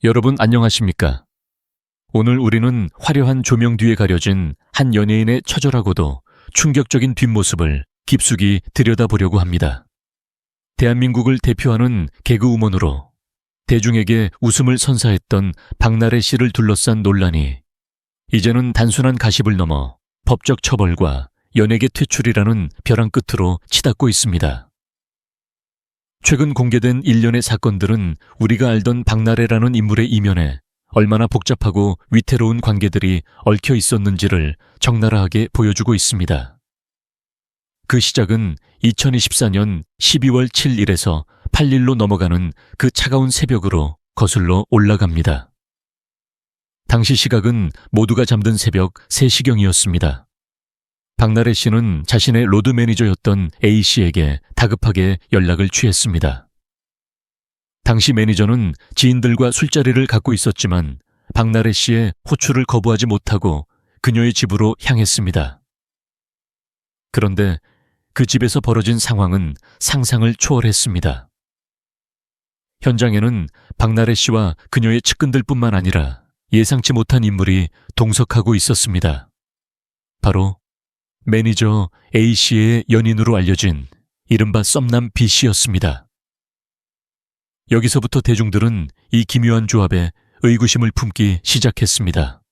여러분 안녕하십니까? 오늘 우리는 화려한 조명 뒤에 가려진 한 연예인의 처절하고도 충격적인 뒷모습을 깊숙이 들여다보려고 합니다. 대한민국을 대표하는 개그우먼으로 대중에게 웃음을 선사했던 박나래 씨를 둘러싼 논란이 이제는 단순한 가십을 넘어 법적 처벌과 연예계 퇴출이라는 벼랑 끝으로 치닫고 있습니다. 최근 공개된 일련의 사건들은 우리가 알던 박나래라는 인물의 이면에 얼마나 복잡하고 위태로운 관계들이 얽혀 있었는지를 적나라하게 보여주고 있습니다. 그 시작은 2024년 12월 7일에서 8일로 넘어가는 그 차가운 새벽으로 거슬러 올라갑니다. 당시 시각은 모두가 잠든 새벽 3시경이었습니다. 박나래 씨는 자신의 로드 매니저였던 A씨에게 다급하게 연락을 취했습니다. 당시 매니저는 지인들과 술자리를 갖고 있었지만 박나래 씨의 호출을 거부하지 못하고 그녀의 집으로 향했습니다. 그런데 그 집에서 벌어진 상황은 상상을 초월했습니다. 현장에는 박나래 씨와 그녀의 측근들뿐만 아니라 예상치 못한 인물이 동석하고 있었습니다. 바로 매니저 A씨의 연인으로 알려진 이른바 썸남 B씨였습니다. 여기서부터 대중들은 이 기묘한 조합에 의구심을 품기 시작했습니다.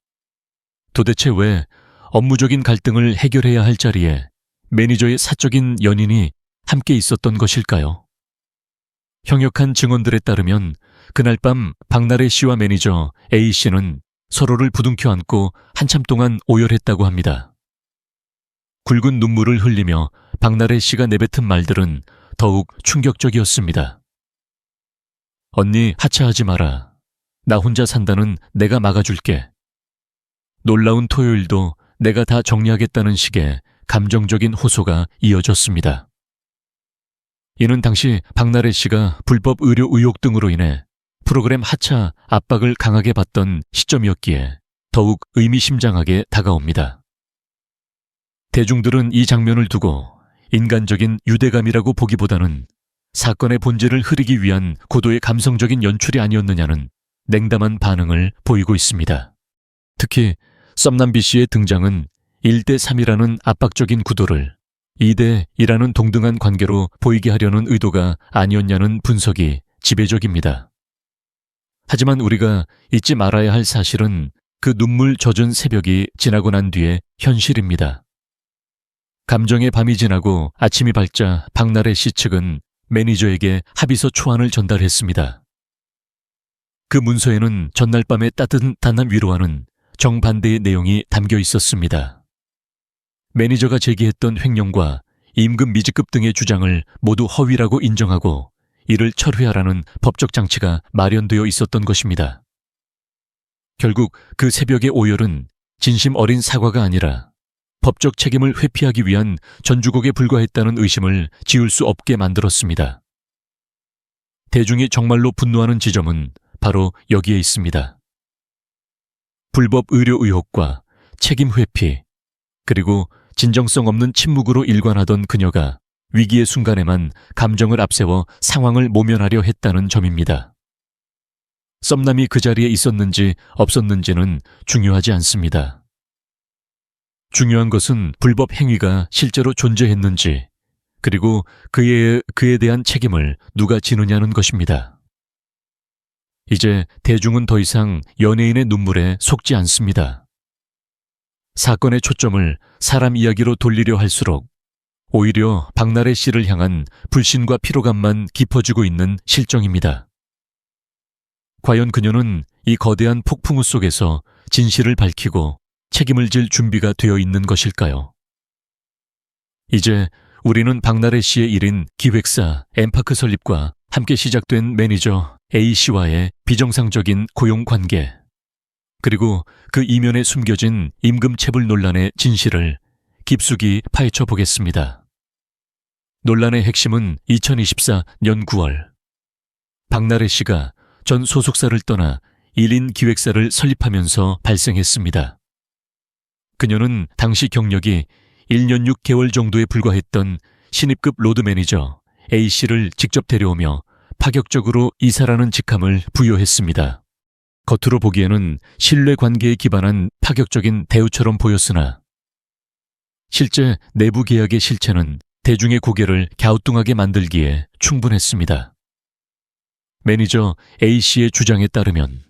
도대체 왜 업무적인 갈등을 해결해야 할 자리에 매니저의 사적인 연인이 함께 있었던 것일까요? 현역한 증언들에 따르면 그날 밤 박나래 씨와 매니저 A씨는 서로를 부둥켜 안고 한참 동안 오열했다고 합니다. 굵은 눈물을 흘리며 박나래 씨가 내뱉은 말들은 더욱 충격적이었습니다. 언니 하차하지 마라. 나 혼자 산다는 내가 막아줄게. 놀라운 토요일도 내가 다 정리하겠다는 식의 감정적인 호소가 이어졌습니다. 이는 당시 박나래 씨가 불법 의료 의혹 등으로 인해 프로그램 하차 압박을 강하게 받던 시점이었기에 더욱 의미심장하게 다가옵니다. 대중들은 이 장면을 두고 인간적인 유대감이라고 보기보다는 사건의 본질을 흐리기 위한 고도의 감성적인 연출이 아니었느냐는 냉담한 반응을 보이고 있습니다. 특히 썸남 B씨의 등장은 1대3이라는 압박적인 구도를 2대2라는 동등한 관계로 보이게 하려는 의도가 아니었냐는 분석이 지배적입니다. 하지만 우리가 잊지 말아야 할 사실은 그 눈물 젖은 새벽이 지나고 난 뒤의 현실입니다. 감정의 밤이 지나고 아침이 밝자 박나래 씨 측은 매니저에게 합의서 초안을 전달했습니다. 그 문서에는 전날 밤의 따뜻한 위로와는 정반대의 내용이 담겨 있었습니다. 매니저가 제기했던 횡령과 임금 미지급 등의 주장을 모두 허위라고 인정하고 이를 철회하라는 법적 장치가 마련되어 있었던 것입니다. 결국 그 새벽의 오열은 진심 어린 사과가 아니라 법적 책임을 회피하기 위한 전주곡에 불과했다는 의심을 지울 수 없게 만들었습니다. 대중이 정말로 분노하는 지점은 바로 여기에 있습니다. 불법 의료 의혹과 책임 회피, 그리고 진정성 없는 침묵으로 일관하던 그녀가 위기의 순간에만 감정을 앞세워 상황을 모면하려 했다는 점입니다. 썸남이 그 자리에 있었는지 없었는지는 중요하지 않습니다. 중요한 것은 불법 행위가 실제로 존재했는지, 그리고 그에 대한 책임을 누가 지느냐는 것입니다. 이제 대중은 더 이상 연예인의 눈물에 속지 않습니다. 사건의 초점을 사람 이야기로 돌리려 할수록 오히려 박나래 씨를 향한 불신과 피로감만 깊어지고 있는 실정입니다. 과연 그녀는 이 거대한 폭풍우 속에서 진실을 밝히고 책임을 질 준비가 되어 있는 것일까요? 이제 우리는 박나래 씨의 일인 기획사 엠파크 설립과 함께 시작된 매니저 A씨와의 비정상적인 고용관계, 그리고 그 이면에 숨겨진 임금체불 논란의 진실을 깊숙이 파헤쳐 보겠습니다. 논란의 핵심은 2024년 9월 박나래 씨가 전 소속사를 떠나 1인 기획사를 설립하면서 발생했습니다. 그녀는 당시 경력이 1년 6개월 정도에 불과했던 신입급 로드 매니저 A씨를 직접 데려오며 파격적으로 이사라는 직함을 부여했습니다. 겉으로 보기에는 신뢰 관계에 기반한 파격적인 대우처럼 보였으나 실제 내부 계약의 실체는 대중의 고개를 갸우뚱하게 만들기에 충분했습니다. 매니저 A씨의 주장에 따르면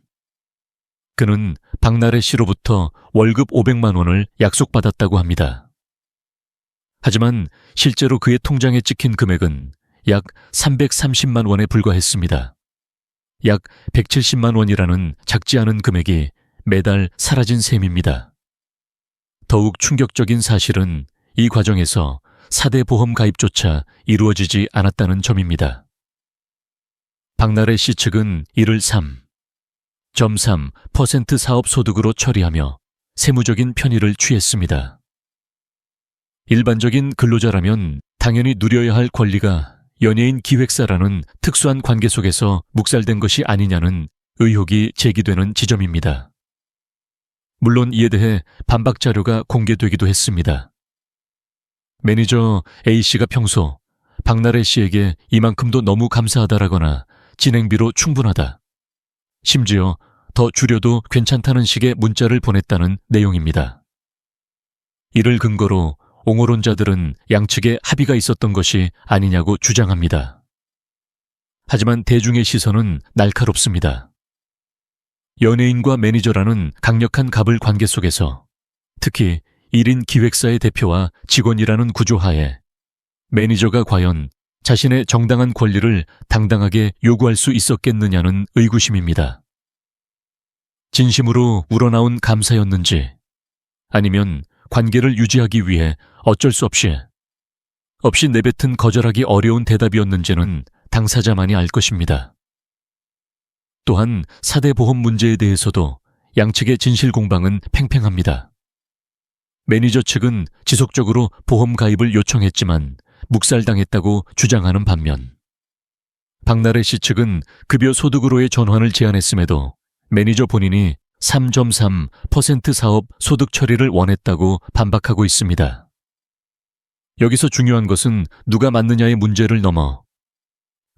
그는 박나래 씨로부터 월급 500만 원을 약속받았다고 합니다. 하지만 실제로 그의 통장에 찍힌 금액은 약 330만 원에 불과했습니다. 약 170만 원이라는 작지 않은 금액이 매달 사라진 셈입니다. 더욱 충격적인 사실은 이 과정에서 4대 보험 가입조차 이루어지지 않았다는 점입니다. 박나래 씨 측은 이를 3.3% 사업 소득으로 처리하며 세무적인 편의를 취했습니다. 일반적인 근로자라면 당연히 누려야 할 권리가 연예인 기획사라는 특수한 관계 속에서 묵살된 것이 아니냐는 의혹이 제기되는 지점입니다. 물론 이에 대해 반박 자료가 공개되기도 했습니다. 매니저 A씨가 평소 박나래 씨에게 이만큼도 너무 감사하다라거나 진행비로 충분하다, 심지어 더 줄여도 괜찮다는 식의 문자를 보냈다는 내용입니다. 이를 근거로 옹호론자들은 양측에 합의가 있었던 것이 아니냐고 주장합니다. 하지만 대중의 시선은 날카롭습니다. 연예인과 매니저라는 강력한 갑을 관계 속에서 특히 1인 기획사의 대표와 직원이라는 구조하에 매니저가 과연 자신의 정당한 권리를 당당하게 요구할 수 있었겠느냐는 의구심입니다. 진심으로 우러나온 감사였는지 아니면 관계를 유지하기 위해 어쩔 수 없이 내뱉은 거절하기 어려운 대답이었는지는 당사자만이 알 것입니다. 또한 4대 보험 문제에 대해서도 양측의 진실 공방은 팽팽합니다. 매니저 측은 지속적으로 보험 가입을 요청했지만 묵살당했다고 주장하는 반면 박나래 씨 측은 급여 소득으로의 전환을 제안했음에도 매니저 본인이 3.3% 사업 소득 처리를 원했다고 반박하고 있습니다. 여기서 중요한 것은 누가 맞느냐의 문제를 넘어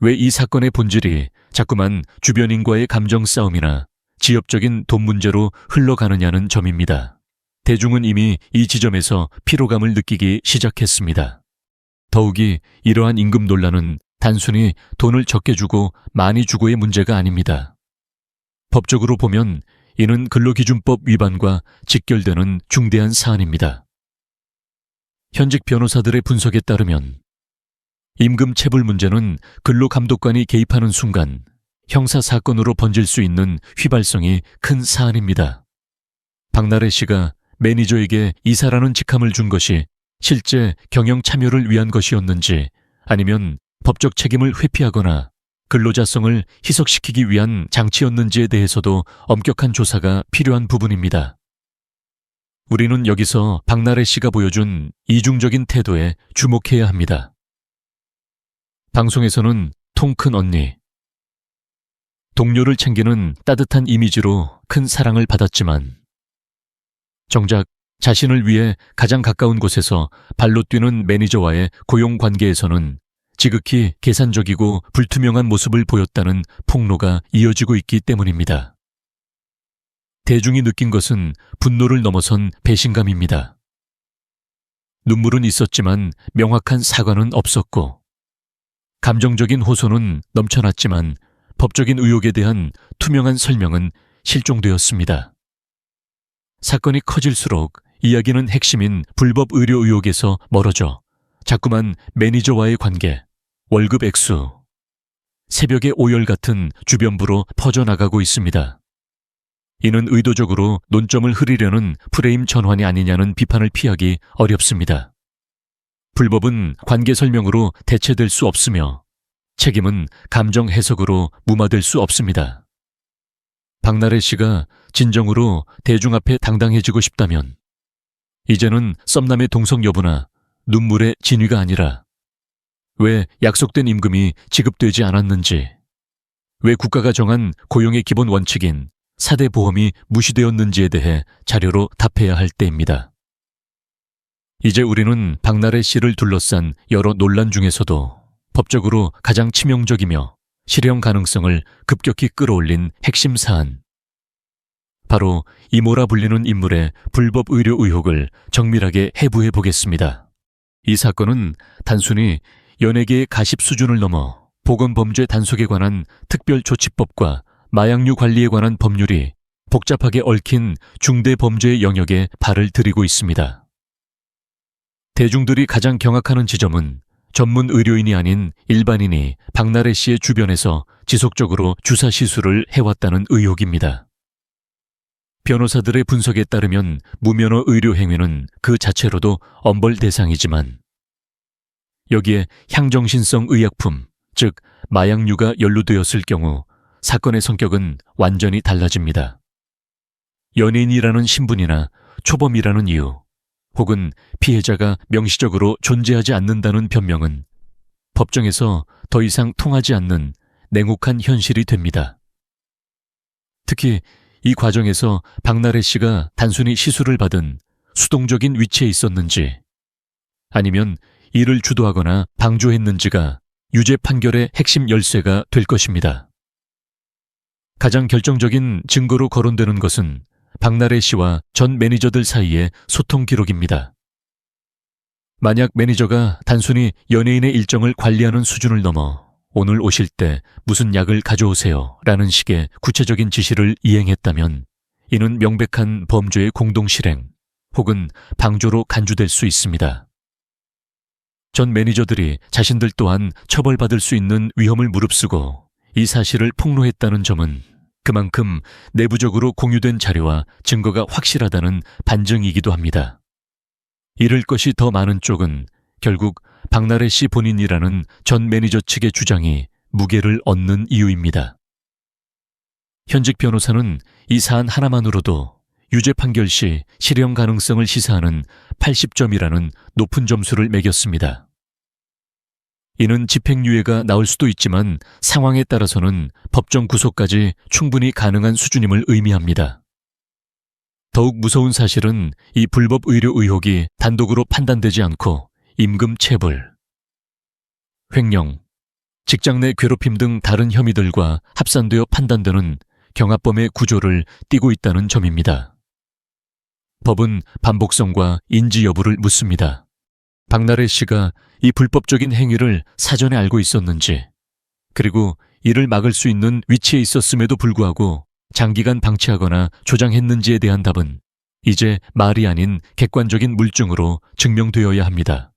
왜 이 사건의 본질이 자꾸만 주변인과의 감정 싸움이나 지엽적인 돈 문제로 흘러가느냐는 점입니다. 대중은 이미 이 지점에서 피로감을 느끼기 시작했습니다. 더욱이 이러한 임금 논란은 단순히 돈을 적게 주고 많이 주고의 문제가 아닙니다. 법적으로 보면 이는 근로기준법 위반과 직결되는 중대한 사안입니다. 현직 변호사들의 분석에 따르면 임금 체불 문제는 근로감독관이 개입하는 순간 형사사건으로 번질 수 있는 휘발성이 큰 사안입니다. 박나래 씨가 매니저에게 이사라는 직함을 준 것이 실제 경영 참여를 위한 것이었는지 아니면 법적 책임을 회피하거나 근로자성을 희석시키기 위한 장치였는지에 대해서도 엄격한 조사가 필요한 부분입니다. 우리는 여기서 박나래 씨가 보여준 이중적인 태도에 주목해야 합니다. 방송에서는 통 큰 언니, 동료를 챙기는 따뜻한 이미지로 큰 사랑을 받았지만 정작 자신을 위해 가장 가까운 곳에서 발로 뛰는 매니저와의 고용 관계에서는 지극히 계산적이고 불투명한 모습을 보였다는 폭로가 이어지고 있기 때문입니다. 대중이 느낀 것은 분노를 넘어선 배신감입니다. 눈물은 있었지만 명확한 사과는 없었고 감정적인 호소는 넘쳐났지만 법적인 의혹에 대한 투명한 설명은 실종되었습니다. 사건이 커질수록 이야기는 핵심인 불법 의료 의혹에서 멀어져 자꾸만 매니저와의 관계, 월급 액수, 새벽의 오열 같은 주변부로 퍼져나가고 있습니다. 이는 의도적으로 논점을 흐리려는 프레임 전환이 아니냐는 비판을 피하기 어렵습니다. 불법은 관계 설명으로 대체될 수 없으며 책임은 감정 해석으로 무마될 수 없습니다. 박나래 씨가 진정으로 대중 앞에 당당해지고 싶다면 이제는 썸남의 동성 여부나 눈물의 진위가 아니라 왜 약속된 임금이 지급되지 않았는지, 왜 국가가 정한 고용의 기본 원칙인 4대 보험이 무시되었는지에 대해 자료로 답해야 할 때입니다. 이제 우리는 박나래 씨를 둘러싼 여러 논란 중에서도 법적으로 가장 치명적이며 실형 가능성을 급격히 끌어올린 핵심 사안, 바로 이모라 불리는 인물의 불법 의료 의혹을 정밀하게 해부해 보겠습니다. 이 사건은 단순히 연예계의 가십 수준을 넘어 보건범죄 단속에 관한 특별조치법과 마약류 관리에 관한 법률이 복잡하게 얽힌 중대범죄의 영역에 발을 들이고 있습니다. 대중들이 가장 경악하는 지점은 전문 의료인이 아닌 일반인이 박나래 씨의 주변에서 지속적으로 주사 시술을 해왔다는 의혹입니다. 변호사들의 분석에 따르면 무면허 의료 행위는 그 자체로도 엄벌 대상이지만 여기에 향정신성 의약품, 즉 마약류가 연루되었을 경우 사건의 성격은 완전히 달라집니다. 연예인이라는 신분이나 초범이라는 이유, 혹은 피해자가 명시적으로 존재하지 않는다는 변명은 법정에서 더 이상 통하지 않는 냉혹한 현실이 됩니다. 특히 이 과정에서 박나래 씨가 단순히 시술을 받은 수동적인 위치에 있었는지 아니면 이를 주도하거나 방조했는지가 유죄 판결의 핵심 열쇠가 될 것입니다. 가장 결정적인 증거로 거론되는 것은 박나래 씨와 전 매니저들 사이의 소통 기록입니다. 만약 매니저가 단순히 연예인의 일정을 관리하는 수준을 넘어 오늘 오실 때 무슨 약을 가져오세요 라는 식의 구체적인 지시를 이행했다면 이는 명백한 범죄의 공동실행 혹은 방조로 간주될 수 있습니다. 전 매니저들이 자신들 또한 처벌받을 수 있는 위험을 무릅쓰고 이 사실을 폭로했다는 점은 그만큼 내부적으로 공유된 자료와 증거가 확실하다는 반증이기도 합니다. 잃을 것이 더 많은 쪽은 결국 박나래 씨 본인이라는 전 매니저 측의 주장이 무게를 얻는 이유입니다. 현직 변호사는 이 사안 하나만으로도 유죄 판결 시 실형 가능성을 시사하는 80점이라는 높은 점수를 매겼습니다. 이는 집행유예가 나올 수도 있지만 상황에 따라서는 법정 구속까지 충분히 가능한 수준임을 의미합니다. 더욱 무서운 사실은 이 불법 의료 의혹이 단독으로 판단되지 않고 임금 체불, 횡령, 직장 내 괴롭힘 등 다른 혐의들과 합산되어 판단되는 경합범의 구조를 띠고 있다는 점입니다. 법은 반복성과 인지 여부를 묻습니다. 박나래 씨가 이 불법적인 행위를 사전에 알고 있었는지, 그리고 이를 막을 수 있는 위치에 있었음에도 불구하고 장기간 방치하거나 조장했는지에 대한 답은 이제 말이 아닌 객관적인 물증으로 증명되어야 합니다.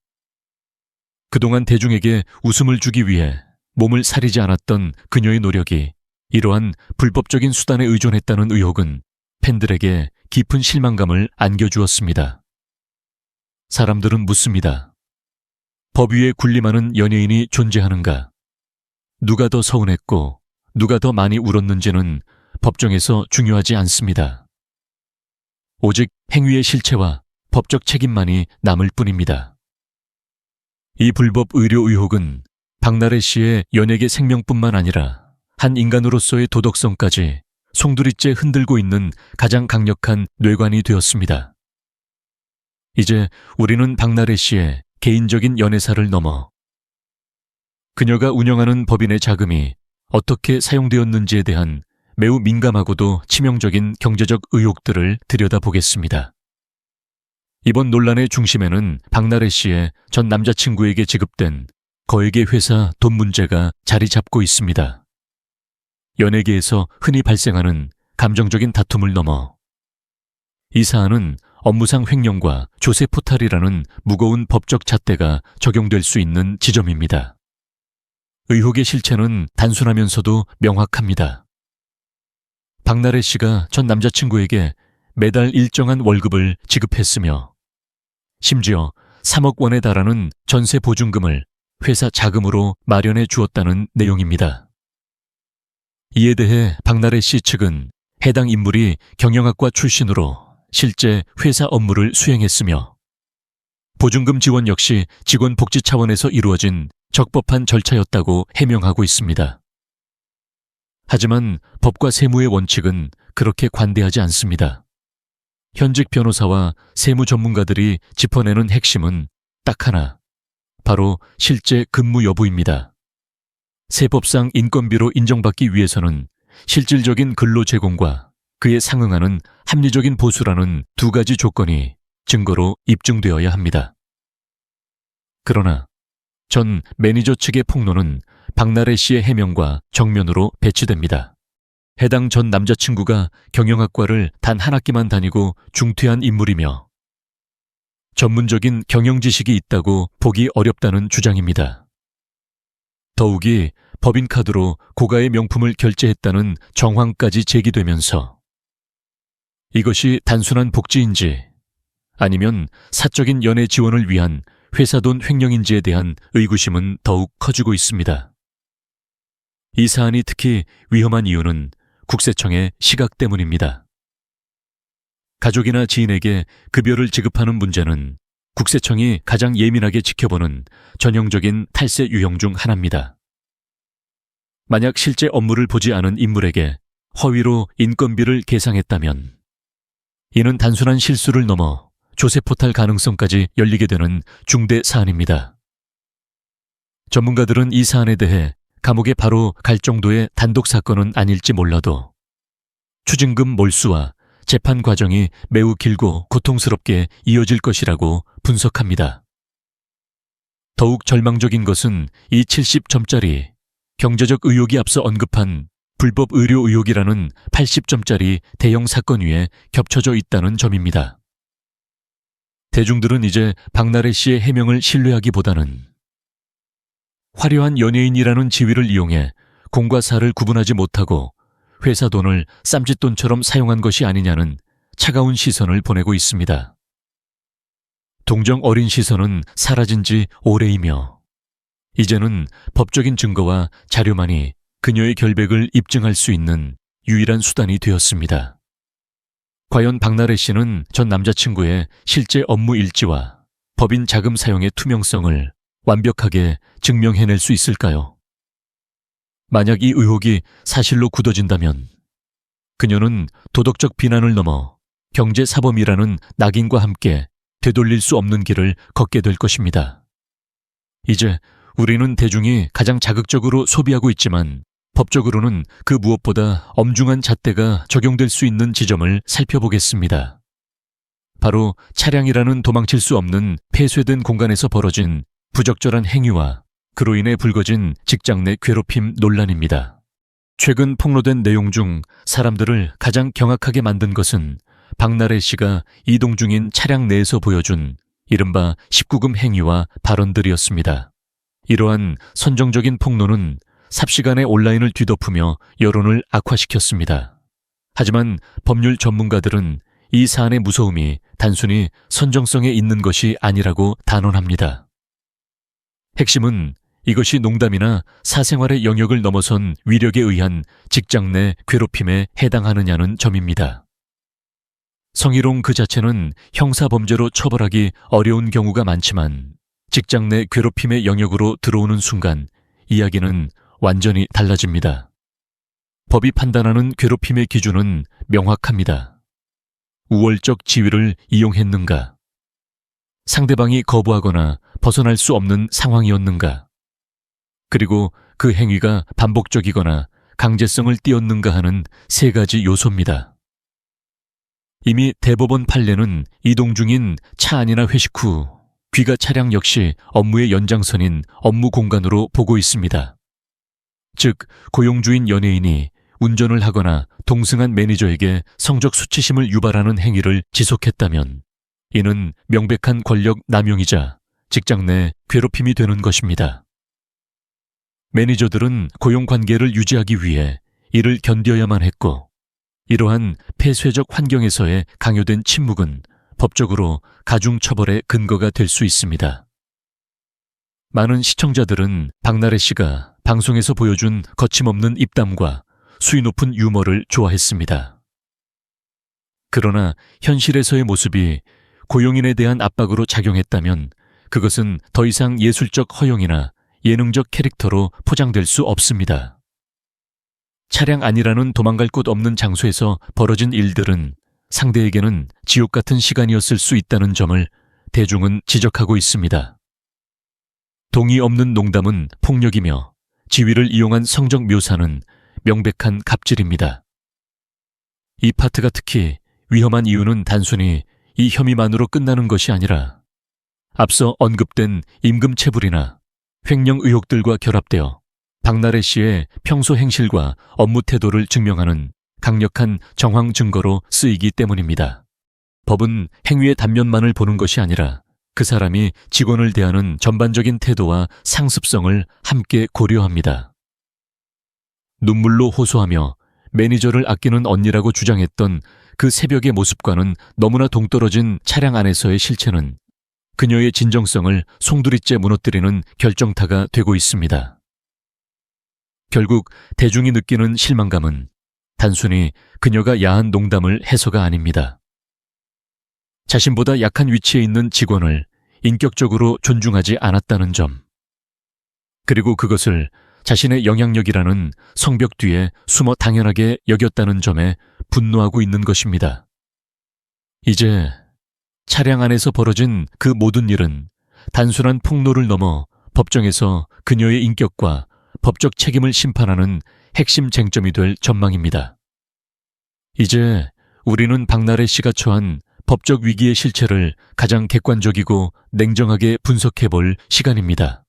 그동안 대중에게 웃음을 주기 위해 몸을 사리지 않았던 그녀의 노력이 이러한 불법적인 수단에 의존했다는 의혹은 팬들에게 깊은 실망감을 안겨주었습니다. 사람들은 묻습니다. 법 위에 군림하는 연예인이 존재하는가? 누가 더 서운했고 누가 더 많이 울었는지는 법정에서 중요하지 않습니다. 오직 행위의 실체와 법적 책임만이 남을 뿐입니다. 이 불법 의료 의혹은 박나래 씨의 연예계 생명뿐만 아니라 한 인간으로서의 도덕성까지 송두리째 흔들고 있는 가장 강력한 뇌관이 되었습니다. 이제 우리는 박나래 씨의 개인적인 연애사를 넘어 그녀가 운영하는 법인의 자금이 어떻게 사용되었는지에 대한 매우 민감하고도 치명적인 경제적 의혹들을 들여다보겠습니다. 이번 논란의 중심에는 박나래 씨의 전 남자친구에게 지급된 거액의 회사 돈 문제가 자리 잡고 있습니다. 연예계에서 흔히 발생하는 감정적인 다툼을 넘어 이 사안은 업무상 횡령과 조세 포탈이라는 무거운 법적 잣대가 적용될 수 있는 지점입니다. 의혹의 실체는 단순하면서도 명확합니다. 박나래 씨가 전 남자친구에게 매달 일정한 월급을 지급했으며 심지어 3억 원에 달하는 전세 보증금을 회사 자금으로 마련해 주었다는 내용입니다. 이에 대해 박나래 씨 측은 해당 인물이 경영학과 출신으로 실제 회사 업무를 수행했으며 보증금 지원 역시 직원 복지 차원에서 이루어진 적법한 절차였다고 해명하고 있습니다. 하지만 법과 세무의 원칙은 그렇게 관대하지 않습니다. 현직 변호사와 세무 전문가들이 짚어내는 핵심은 딱 하나, 바로 실제 근무 여부입니다. 세법상 인건비로 인정받기 위해서는 실질적인 근로 제공과 그에 상응하는 합리적인 보수라는 두 가지 조건이 증거로 입증되어야 합니다. 그러나 전 매니저 측의 폭로는 박나래 씨의 해명과 정면으로 배치됩니다. 해당 전 남자친구가 경영학과를 단 한 학기만 다니고 중퇴한 인물이며 전문적인 경영 지식이 있다고 보기 어렵다는 주장입니다. 더욱이 법인카드로 고가의 명품을 결제했다는 정황까지 제기되면서 이것이 단순한 복지인지 아니면 사적인 연애 지원을 위한 회사 돈 횡령인지에 대한 의구심은 더욱 커지고 있습니다. 이 사안이 특히 위험한 이유는 국세청의 시각 때문입니다. 가족이나 지인에게 급여를 지급하는 문제는 국세청이 가장 예민하게 지켜보는 전형적인 탈세 유형 중 하나입니다. 만약 실제 업무를 보지 않은 인물에게 허위로 인건비를 계상했다면 이는 단순한 실수를 넘어 조세포탈 가능성까지 열리게 되는 중대 사안입니다. 전문가들은 이 사안에 대해 감옥에 바로 갈 정도의 단독 사건은 아닐지 몰라도 추징금 몰수와 재판 과정이 매우 길고 고통스럽게 이어질 것이라고 분석합니다. 더욱 절망적인 것은 이 70점짜리 경제적 의혹이 앞서 언급한 불법 의료 의혹이라는 80점짜리 대형 사건 위에 겹쳐져 있다는 점입니다. 대중들은 이제 박나래 씨의 해명을 신뢰하기보다는 화려한 연예인이라는 지위를 이용해 공과 사를 구분하지 못하고 회사 돈을 쌈짓돈처럼 사용한 것이 아니냐는 차가운 시선을 보내고 있습니다. 동정 어린 시선은 사라진 지 오래이며 이제는 법적인 증거와 자료만이 그녀의 결백을 입증할 수 있는 유일한 수단이 되었습니다. 과연 박나래 씨는 전 남자친구의 실제 업무 일지와 법인 자금 사용의 투명성을 완벽하게 증명해낼 수 있을까요? 만약 이 의혹이 사실로 굳어진다면 그녀는 도덕적 비난을 넘어 경제사범이라는 낙인과 함께 되돌릴 수 없는 길을 걷게 될 것입니다. 이제 우리는 대중이 가장 자극적으로 소비하고 있지만 법적으로는 그 무엇보다 엄중한 잣대가 적용될 수 있는 지점을 살펴보겠습니다. 바로 차량이라는 도망칠 수 없는 폐쇄된 공간에서 벌어진 부적절한 행위와 그로 인해 불거진 직장 내 괴롭힘 논란입니다. 최근 폭로된 내용 중 사람들을 가장 경악하게 만든 것은 박나래 씨가 이동 중인 차량 내에서 보여준 이른바 19금 행위와 발언들이었습니다. 이러한 선정적인 폭로는 삽시간에 온라인을 뒤덮으며 여론을 악화시켰습니다. 하지만 법률 전문가들은 이 사안의 무서움이 단순히 선정성에 있는 것이 아니라고 단언합니다. 핵심은 이것이 농담이나 사생활의 영역을 넘어선 위력에 의한 직장 내 괴롭힘에 해당하느냐는 점입니다. 성희롱 그 자체는 형사범죄로 처벌하기 어려운 경우가 많지만 직장 내 괴롭힘의 영역으로 들어오는 순간 이야기는 완전히 달라집니다. 법이 판단하는 괴롭힘의 기준은 명확합니다. 우월적 지위를 이용했는가? 상대방이 거부하거나 벗어날 수 없는 상황이었는가? 그리고 그 행위가 반복적이거나 강제성을 띠었는가 하는 세 가지 요소입니다. 이미 대법원 판례는 이동 중인 차 안이나 회식 후 귀가 차량 역시 업무의 연장선인 업무 공간으로 보고 있습니다. 즉, 고용주인 연예인이 운전을 하거나 동승한 매니저에게 성적 수치심을 유발하는 행위를 지속했다면 이는 명백한 권력 남용이자 직장 내 괴롭힘이 되는 것입니다. 매니저들은 고용관계를 유지하기 위해 이를 견뎌야만 했고 이러한 폐쇄적 환경에서의 강요된 침묵은 법적으로 가중처벌의 근거가 될 수 있습니다. 많은 시청자들은 박나래 씨가 방송에서 보여준 거침없는 입담과 수위 높은 유머를 좋아했습니다. 그러나 현실에서의 모습이 고용인에 대한 압박으로 작용했다면 그것은 더 이상 예술적 허용이나 예능적 캐릭터로 포장될 수 없습니다. 차량 안이라는 도망갈 곳 없는 장소에서 벌어진 일들은 상대에게는 지옥 같은 시간이었을 수 있다는 점을 대중은 지적하고 있습니다. 동의 없는 농담은 폭력이며 지위를 이용한 성적 묘사는 명백한 갑질입니다. 이 파트가 특히 위험한 이유는 단순히 이 혐의만으로 끝나는 것이 아니라 앞서 언급된 임금체불이나 횡령 의혹들과 결합되어 박나래 씨의 평소 행실과 업무 태도를 증명하는 강력한 정황 증거로 쓰이기 때문입니다. 법은 행위의 단면만을 보는 것이 아니라 그 사람이 직원을 대하는 전반적인 태도와 상습성을 함께 고려합니다. 눈물로 호소하며 매니저를 아끼는 언니라고 주장했던 그 새벽의 모습과는 너무나 동떨어진 차량 안에서의 실체는 그녀의 진정성을 송두리째 무너뜨리는 결정타가 되고 있습니다. 결국 대중이 느끼는 실망감은 단순히 그녀가 야한 농담을 해서가 아닙니다. 자신보다 약한 위치에 있는 직원을 인격적으로 존중하지 않았다는 점, 그리고 그것을 자신의 영향력이라는 성벽 뒤에 숨어 당연하게 여겼다는 점에 분노하고 있는 것입니다. 이제 차량 안에서 벌어진 그 모든 일은 단순한 폭로를 넘어 법정에서 그녀의 인격과 법적 책임을 심판하는 핵심 쟁점이 될 전망입니다. 이제 우리는 박나래 씨가 처한 법적 위기의 실체를 가장 객관적이고 냉정하게 분석해 볼 시간입니다.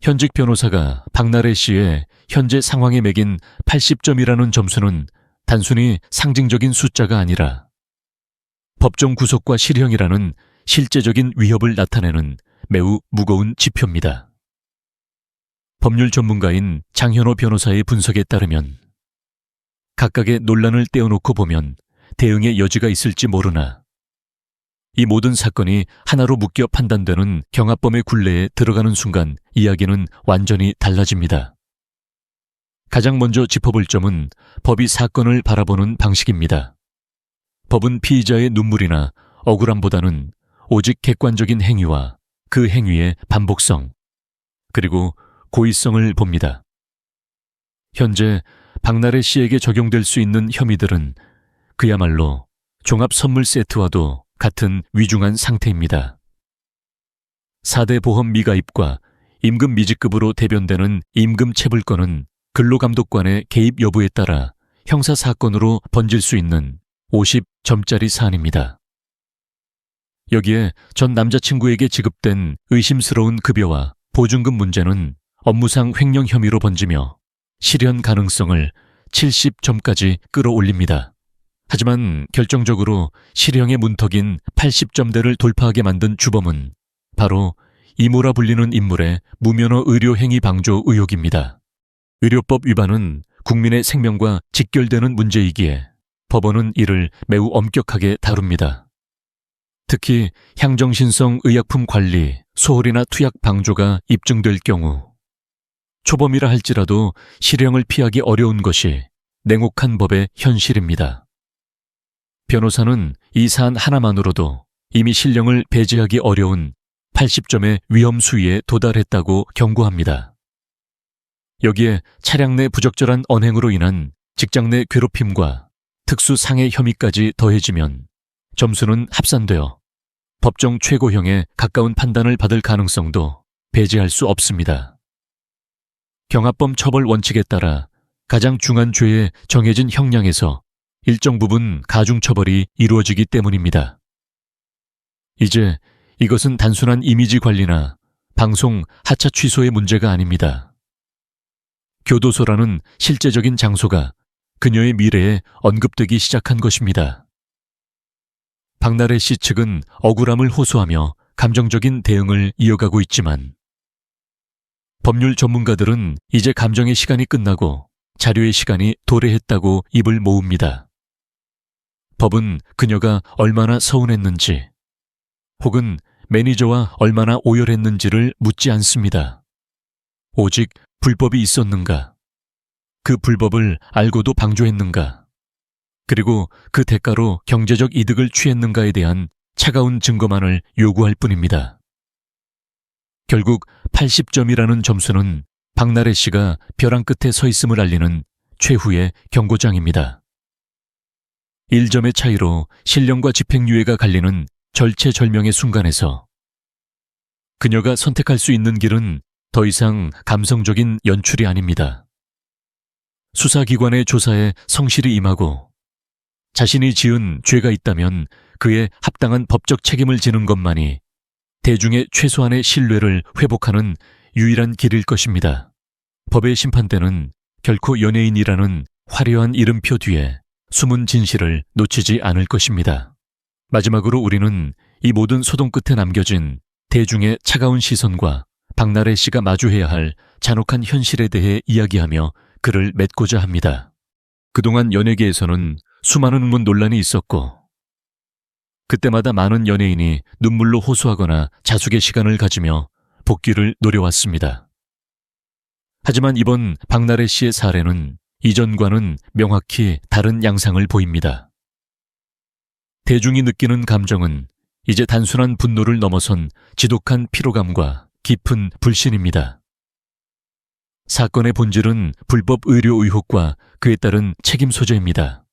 현직 변호사가 박나래 씨의 현재 상황에 매긴 80점이라는 점수는 단순히 상징적인 숫자가 아니라 법정 구속과 실형이라는 실제적인 위협을 나타내는 매우 무거운 지표입니다. 법률 전문가인 장현호 변호사의 분석에 따르면 각각의 논란을 떼어놓고 보면 대응의 여지가 있을지 모르나 이 모든 사건이 하나로 묶여 판단되는 경합범의 굴레에 들어가는 순간 이야기는 완전히 달라집니다. 가장 먼저 짚어볼 점은 법이 사건을 바라보는 방식입니다. 법은 피의자의 눈물이나 억울함보다는 오직 객관적인 행위와 그 행위의 반복성, 그리고 고의성을 봅니다. 현재 박나래 씨에게 적용될 수 있는 혐의들은 그야말로 종합 선물 세트와도 같은 위중한 상태입니다. 4대 보험 미가입과 임금 미지급으로 대변되는 임금 체불건은 근로감독관의 개입 여부에 따라 형사사건으로 번질 수 있는 50점짜리 사안입니다. 여기에 전 남자친구에게 지급된 의심스러운 급여와 보증금 문제는 업무상 횡령 혐의로 번지며 실현 가능성을 70점까지 끌어올립니다. 하지만 결정적으로 실형의 문턱인 80점대를 돌파하게 만든 주범은 바로 이모라 불리는 인물의 무면허 의료 행위 방조 의혹입니다. 의료법 위반은 국민의 생명과 직결되는 문제이기에 법원은 이를 매우 엄격하게 다룹니다. 특히 향정신성 의약품 관리, 소홀이나 투약 방조가 입증될 경우 초범이라 할지라도 실형을 피하기 어려운 것이 냉혹한 법의 현실입니다. 변호사는 이 사안 하나만으로도 이미 실형을 배제하기 어려운 80점의 위험 수위에 도달했다고 경고합니다. 여기에 차량 내 부적절한 언행으로 인한 직장 내 괴롭힘과 특수 상해 혐의까지 더해지면 점수는 합산되어 법정 최고형에 가까운 판단을 받을 가능성도 배제할 수 없습니다. 경합범 처벌 원칙에 따라 가장 중한 죄에 정해진 형량에서 일정 부분 가중처벌이 이루어지기 때문입니다. 이제 이것은 단순한 이미지 관리나 방송 하차 취소의 문제가 아닙니다. 교도소라는 실제적인 장소가 그녀의 미래에 언급되기 시작한 것입니다. 박나래 씨 측은 억울함을 호소하며 감정적인 대응을 이어가고 있지만 법률 전문가들은 이제 감정의 시간이 끝나고 자료의 시간이 도래했다고 입을 모읍니다. 법은 그녀가 얼마나 서운했는지 혹은 매니저와 얼마나 오열했는지를 묻지 않습니다. 오직 불법이 있었는가, 그 불법을 알고도 방조했는가, 그리고 그 대가로 경제적 이득을 취했는가에 대한 차가운 증거만을 요구할 뿐입니다. 결국 80점이라는 점수는 박나래 씨가 벼랑 끝에 서 있음을 알리는 최후의 경고장입니다. 1점의 차이로 실형과 집행유예가 갈리는 절체절명의 순간에서 그녀가 선택할 수 있는 길은 더 이상 감성적인 연출이 아닙니다. 수사기관의 조사에 성실히 임하고 자신이 지은 죄가 있다면 그에 합당한 법적 책임을 지는 것만이 대중의 최소한의 신뢰를 회복하는 유일한 길일 것입니다. 법의 심판대는 결코 연예인이라는 화려한 이름표 뒤에 숨은 진실을 놓치지 않을 것입니다. 마지막으로 우리는 이 모든 소동 끝에 남겨진 대중의 차가운 시선과 박나래 씨가 마주해야 할 잔혹한 현실에 대해 이야기하며 글을 맺고자 합니다. 그동안 연예계에서는 수많은 논란이 있었고 그때마다 많은 연예인이 눈물로 호소하거나 자숙의 시간을 가지며 복귀를 노려왔습니다. 하지만 이번 박나래 씨의 사례는 이전과는 명확히 다른 양상을 보입니다. 대중이 느끼는 감정은 이제 단순한 분노를 넘어선 지독한 피로감과 깊은 불신입니다. 사건의 본질은 불법 의료 의혹과 그에 따른 책임 소재입니다.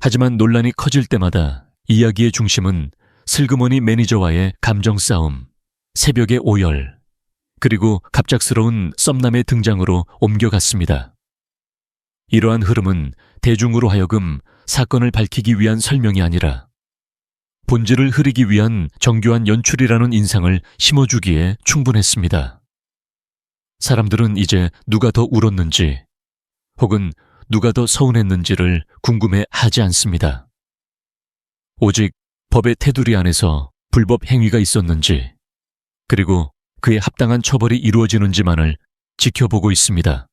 하지만 논란이 커질 때마다 이야기의 중심은 슬그머니 매니저와의 감정 싸움, 새벽의 오열, 그리고 갑작스러운 썸남의 등장으로 옮겨갔습니다. 이러한 흐름은 대중으로 하여금 사건을 밝히기 위한 설명이 아니라 본질을 흐리기 위한 정교한 연출이라는 인상을 심어주기에 충분했습니다. 사람들은 이제 누가 더 울었는지 혹은 누가 더 서운했는지를 궁금해 하지 않습니다. 오직 법의 테두리 안에서 불법 행위가 있었는지 그리고 그에 합당한 처벌이 이루어지는지만을 지켜보고 있습니다.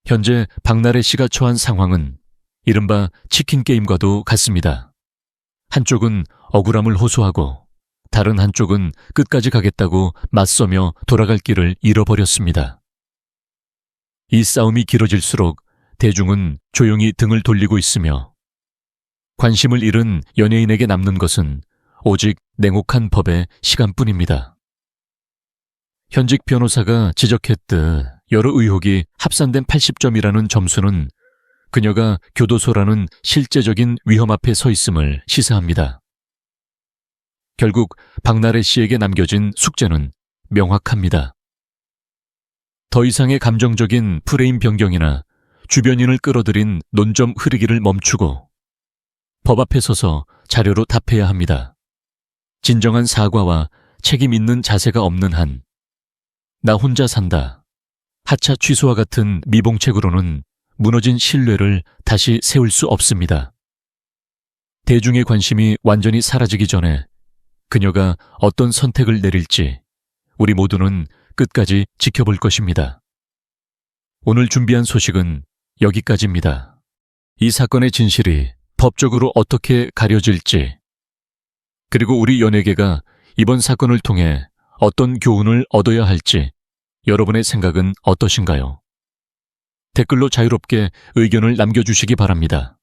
현재 박나래 씨가 처한 상황은 이른바 치킨 게임과도 같습니다. 한쪽은 억울함을 호소하고 다른 한쪽은 끝까지 가겠다고 맞서며 돌아갈 길을 잃어버렸습니다. 이 싸움이 길어질수록 대중은 조용히 등을 돌리고 있으며 관심을 잃은 연예인에게 남는 것은 오직 냉혹한 법의 시간뿐입니다. 현직 변호사가 지적했듯 여러 의혹이 합산된 80점이라는 점수는 그녀가 교도소라는 실제적인 위험 앞에 서 있음을 시사합니다. 결국 박나래 씨에게 남겨진 숙제는 명확합니다. 더 이상의 감정적인 프레임 변경이나 주변인을 끌어들인 논점 흐르기를 멈추고 법 앞에 서서 자료로 답해야 합니다. 진정한 사과와 책임 있는 자세가 없는 한 나 혼자 산다, 하차 취소와 같은 미봉책으로는 무너진 신뢰를 다시 세울 수 없습니다. 대중의 관심이 완전히 사라지기 전에 그녀가 어떤 선택을 내릴지 우리 모두는 끝까지 지켜볼 것입니다. 오늘 준비한 소식은 여기까지입니다. 이 사건의 진실이 법적으로 어떻게 가려질지, 그리고 우리 연예계가 이번 사건을 통해 어떤 교훈을 얻어야 할지 여러분의 생각은 어떠신가요? 댓글로 자유롭게 의견을 남겨주시기 바랍니다.